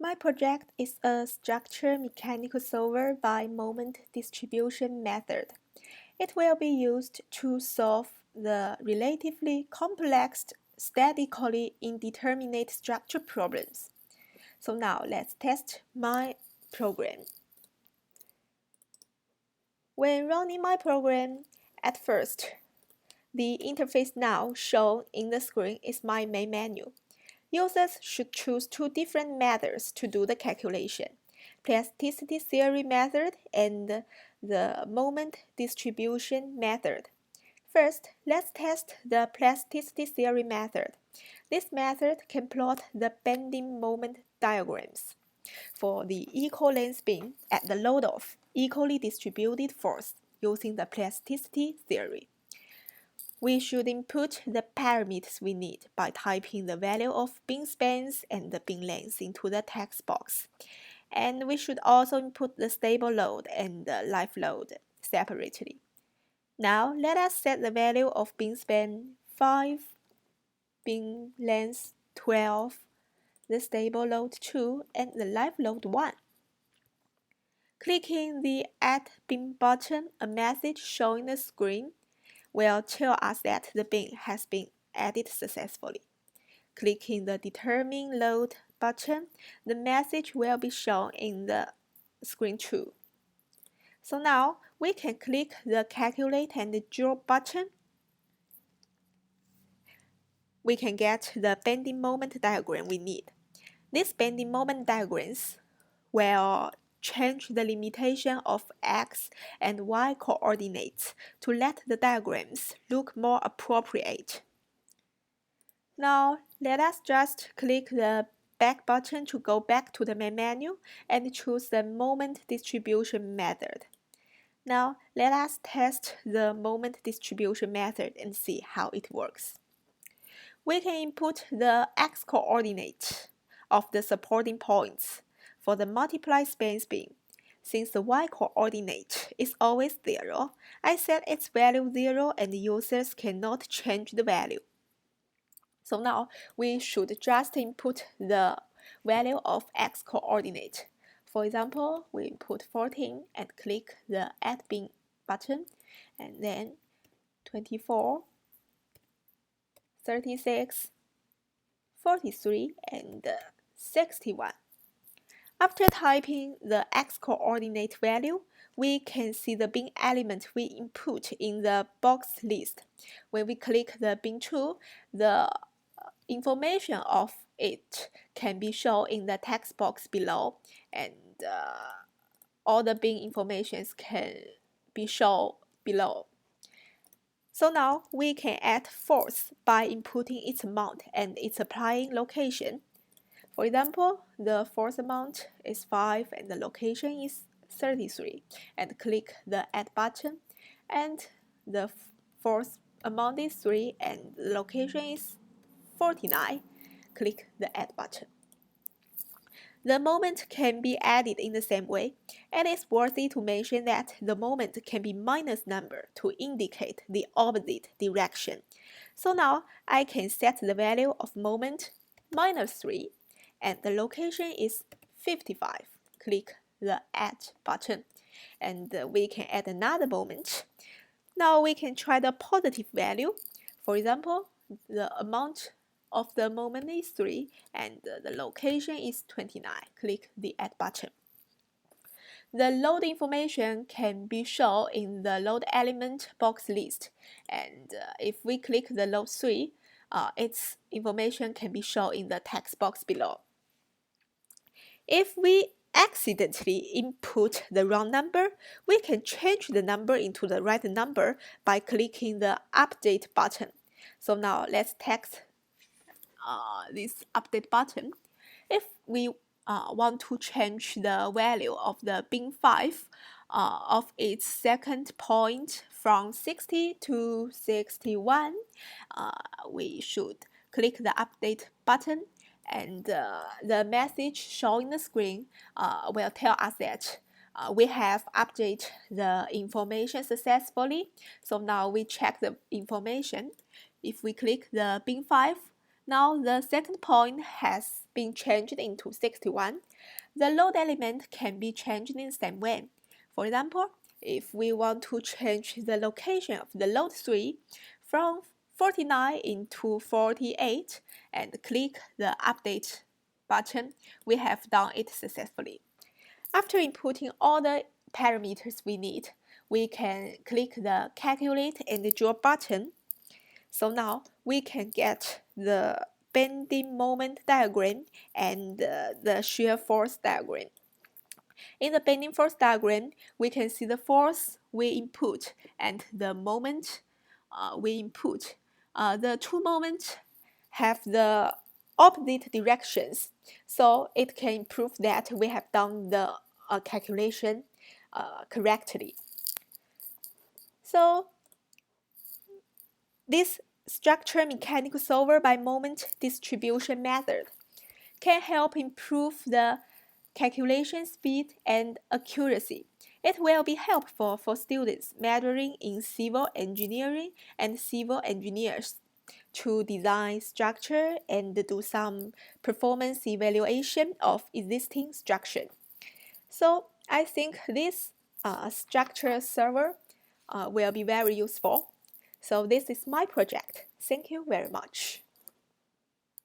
My project is a structure mechanical solver by moment distribution method. It will be used to solve the relatively complex statically indeterminate structure problems. So now let's test my program. When running my program, at first, the interface now shown in the screen is my main menu. Users should choose two different methods to do the calculation: plasticity theory method and the moment distribution method. First, let's test the plasticity theory method. This method can plot the bending moment diagrams for the equal length beam at the load of equally distributed force using the plasticity theory. We should input the parameters we need by typing the value of beam spans and the beam length into the text box. And we should also input the stable load and the live load separately. Now let us set the value of beam span 5, beam length 12, the stable load 2, and the live load 1. Clicking the Add Beam button, a message showing the screen will tell us that the beam has been added successfully. Clicking the Determine Load button, the message will be shown in the screen too. So now we can click the Calculate and Draw button. We can get the bending moment diagram we need. These bending moment diagrams will change the limitation of x and y coordinates to let the diagrams look more appropriate. Now, let us just click the back button to go back to the main menu and choose the moment distribution method. Now, let us test the moment distribution method and see how it works. We can input the x-coordinate of the supporting points for the multiply spans beam. Since the y-coordinate is always 0, I set its value 0 and users cannot change the value. So now we should just input the value of x-coordinate. For example, we input 14 and click the Add Beam button, and then 24, 36, 43, and 61. After typing the x-coordinate value, we can see the beam element we input in the box list. When we click the beam tool, the information of it can be shown in the text box below, and all the beam informations can be shown below. So now we can add force by inputting its amount and its applying location. For example, the force amount is 5 and the location is 33, and click the Add button, and the force amount is 3 and the location is 49. Click the Add button. The moment can be added in the same way. It is worthy to mention that the moment can be minus number to indicate the opposite direction. So now I can set the value of moment minus 3 and the location is 55. Click the Add button and we can add another moment. Now we can try the positive value. For example, the amount of the moment is 3 and the location is 29. Click the Add button. The load information can be shown in the load element box list, and if we click the load 3, its information can be shown in the text box below. If we accidentally input the wrong number, we can change the number into the right number by clicking the Update button. So now let's text this Update button. If we want to change the value of the beam 5 of its second point from 60 to 61, we should click the Update button, and the message showing the screen will tell us that we have updated the information successfully. So now we check the information. If we click the beam 5, now the second point has being changed into 61, the load element can be changed in the same way. For example, if we want to change the location of the load 3 from 49 into 48 and click the update button, we have done it successfully. After inputting all the parameters we need, we can click the calculate and draw button. So now we can get the bending moment diagram and the shear force diagram. In the bending force diagram, we can see the force we input and the moment we input. The two moments have the opposite directions, so it can prove that we have done the calculation correctly. So this structure mechanical solver by moment distribution method can help improve the calculation speed and accuracy. It will be helpful for students majoring in civil engineering and civil engineers to design structure and do some performance evaluation of existing structure. So I think this structure server will be very useful. So this is my project. Thank you very much.